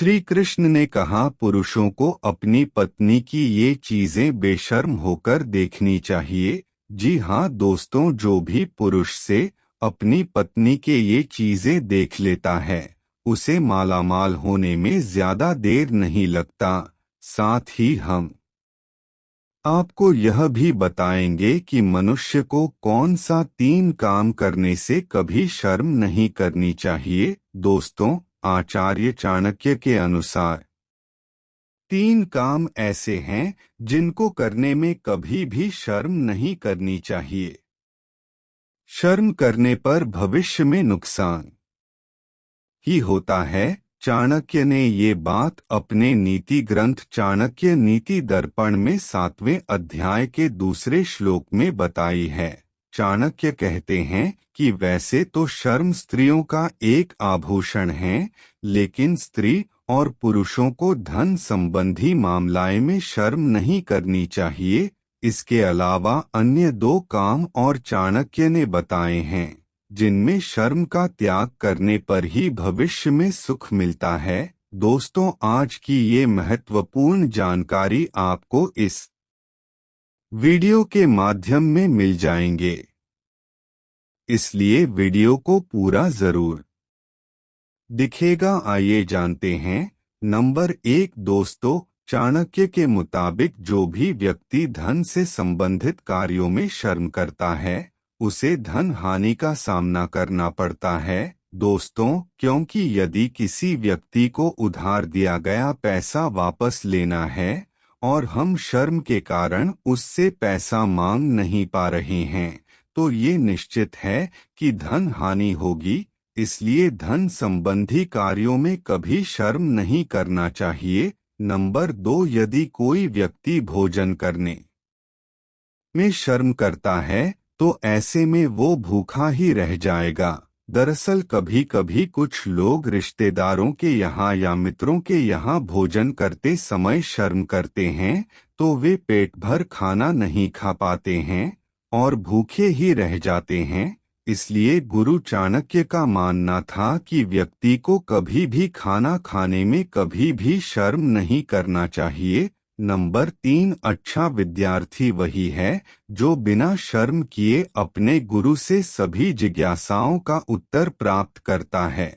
श्री कृष्ण ने कहा, पुरुषों को अपनी पत्नी की ये चीजें बेशर्म होकर देखनी चाहिए। जी हाँ दोस्तों, जो भी पुरुष से अपनी पत्नी के ये चीजें देख लेता है उसे मालामाल होने में ज्यादा देर नहीं लगता। साथ ही हम आपको यह भी बताएंगे कि मनुष्य को कौन सा 3 काम करने से कभी शर्म नहीं करनी चाहिए। दोस्तों, आचार्य चाणक्य के अनुसार 3 काम ऐसे हैं जिनको करने में कभी भी शर्म नहीं करनी चाहिए। शर्म करने पर भविष्य में नुकसान ही होता है। चाणक्य ने ये बात अपने नीति ग्रंथ चाणक्य नीति दर्पण में 7वें अध्याय के दूसरे श्लोक में बताई है। चाणक्य कहते हैं कि वैसे तो शर्म स्त्रियों का एक आभूषण है, लेकिन स्त्री और पुरुषों को धन संबंधी मामलाए में शर्म नहीं करनी चाहिए। इसके अलावा अन्य 2 काम और चाणक्य ने बताए हैं जिनमें शर्म का त्याग करने पर ही भविष्य में सुख मिलता है। दोस्तों, आज की ये महत्वपूर्ण जानकारी आपको इस वीडियो के माध्यम में मिल जाएंगे, इसलिए वीडियो को पूरा जरूर दिखेगा। आइए जानते हैं। नंबर 1 दोस्तों, चाणक्य के मुताबिक जो भी व्यक्ति धन से संबंधित कार्यों में शर्म करता है उसे धन हानि का सामना करना पड़ता है। दोस्तों, क्योंकि यदि किसी व्यक्ति को उधार दिया गया पैसा वापस लेना है और हम शर्म के कारण उससे पैसा मांग नहीं पा रहे हैं, तो ये निश्चित है कि धन हानि होगी। इसलिए धन संबंधी कार्यों में कभी शर्म नहीं करना चाहिए। नंबर 2, यदि कोई व्यक्ति भोजन करने में शर्म करता है तो ऐसे में वो भूखा ही रह जाएगा। दरअसल कभी कभी कुछ लोग रिश्तेदारों के यहाँ या मित्रों के यहाँ भोजन करते समय शर्म करते हैं, तो वे पेट भर खाना नहीं खा पाते हैं और भूखे ही रह जाते हैं। इसलिए गुरु चाणक्य का मानना था कि व्यक्ति को कभी भी खाना खाने में कभी भी शर्म नहीं करना चाहिए। नंबर 3, अच्छा विद्यार्थी वही है जो बिना शर्म किए अपने गुरु से सभी जिज्ञासाओं का उत्तर प्राप्त करता है।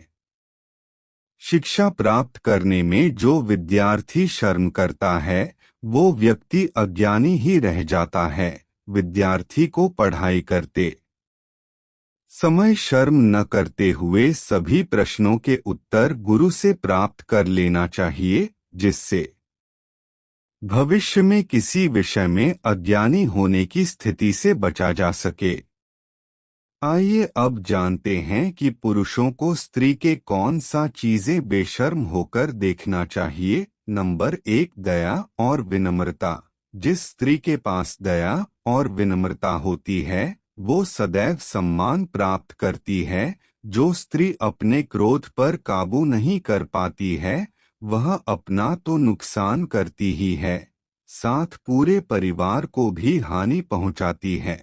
शिक्षा प्राप्त करने में जो विद्यार्थी शर्म करता है वो व्यक्ति अज्ञानी ही रह जाता है। विद्यार्थी को पढ़ाई करते समय शर्म न करते हुए सभी प्रश्नों के उत्तर गुरु से प्राप्त कर लेना चाहिए, जिससे भविष्य में किसी विषय में अज्ञानी होने की स्थिति से बचा जा सके। आइए अब जानते हैं कि पुरुषों को स्त्री के कौन सा चीजें बेशर्म होकर देखना चाहिए। नंबर 1, दया और विनम्रता। जिस स्त्री के पास दया और विनम्रता होती है वो सदैव सम्मान प्राप्त करती है। जो स्त्री अपने क्रोध पर काबू नहीं कर पाती है वह अपना तो नुकसान करती ही है, साथ पूरे परिवार को भी हानि पहुंचाती है।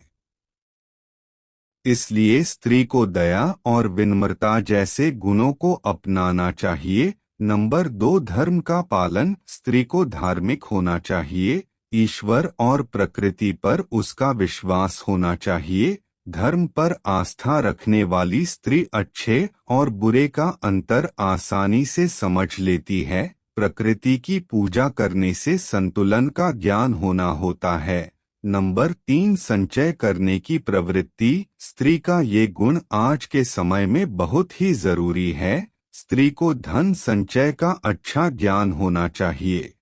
इसलिए स्त्री को दया और विनम्रता जैसे गुणों को अपनाना चाहिए। नंबर 2, धर्म का पालन। स्त्री को धार्मिक होना चाहिए। ईश्वर और प्रकृति पर उसका विश्वास होना चाहिए। धर्म पर आस्था रखने वाली स्त्री अच्छे और बुरे का अंतर आसानी से समझ लेती है। प्रकृति की पूजा करने से संतुलन का ज्ञान होना होता है। नंबर 3, संचय करने की प्रवृत्ति। स्त्री का ये गुण आज के समय में बहुत ही जरूरी है। स्त्री को धन संचय का अच्छा ज्ञान होना चाहिए।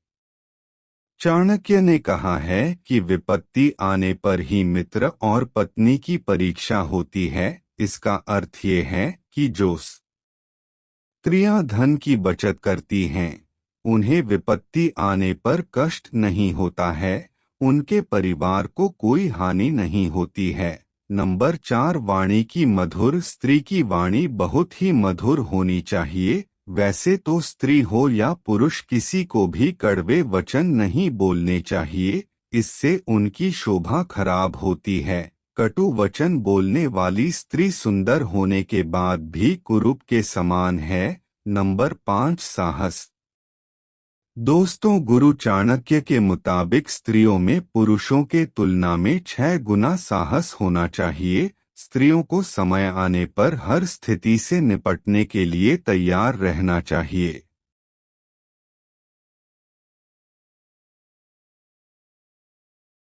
चाणक्य ने कहा है कि विपत्ति आने पर ही मित्र और पत्नी की परीक्षा होती है। इसका अर्थ ये है कि जो स्त्रियां धन की बचत करती हैं उन्हें विपत्ति आने पर कष्ट नहीं होता है, उनके परिवार को कोई हानि नहीं होती है। नंबर 4, वाणी की मधुर। स्त्री की वाणी बहुत ही मधुर होनी चाहिए। वैसे तो स्त्री हो या पुरुष किसी को भी कड़वे वचन नहीं बोलने चाहिए, इससे उनकी शोभा खराब होती है। कटु वचन बोलने वाली स्त्री सुंदर होने के बाद भी कुरूप के समान है। नंबर 5, साहस। दोस्तों, गुरु चाणक्य के मुताबिक स्त्रियों में पुरुषों के तुलना में 6 गुना साहस होना चाहिए। स्त्रियों को समय आने पर हर स्थिति से निपटने के लिए तैयार रहना चाहिए।